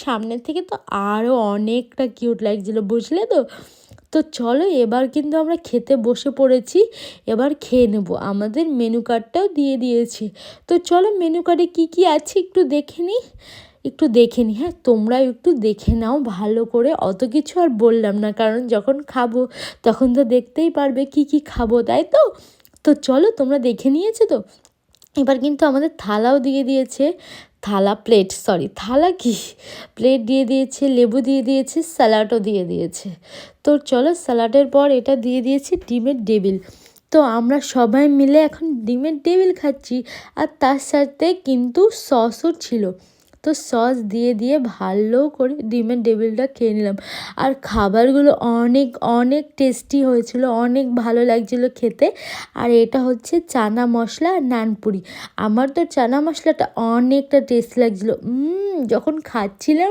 সামনের থেকে তো আরও অনেকটা কিউট লাগছিলো, বুঝলে তো। তো চলো এবার কিন্তু আমরা খেতে বসে পড়েছি, এবার খেয়ে নেব। আমাদের মেনু কার্ডটাও দিয়ে দিয়েছি। তো চলো মেনু কার্ডে কী কী আছে একটু দেখে নিই। হ্যাঁ, তোমরাও একটু দেখে নাও ভালো করে, অত কিছু আর বললাম না, কারণ যখন খাবো তখন তো দেখতেই পারবে কি কি খাবো, তাই তো। তো চলো, তোমরা দেখে নিয়েছো তো। এবার কিন্তু আমাদের থালাও দিয়ে দিয়েছে, থালা কি, প্লেট দিয়ে দিয়েছে, লেবু দিয়ে দিয়েছে, স্যালাডও দিয়ে দিয়েছে। তো চলো, স্যালাডের পর এটা দিয়ে দিয়েছে ডিমের ডেভিল। তো আমরা সবাই মিলে এখন ডিমের ডেভিল খাচ্ছি, আর তার সাথে কিন্তু সসও ছিল। তো সস দিয়ে দিয়ে ভালো করে ডিমের ডেভিলটা খেয়ে নিলাম। আর খাবারগুলো অনেক অনেক টেস্টি হয়েছিল, অনেক ভালো লাগছিলো খেতে। আর এটা হচ্ছে চানা মশলা আর নানপুরি। আমার তো চানা মশলাটা অনেকটা টেস্ট লাগছিলো, যখন খাচ্ছিলাম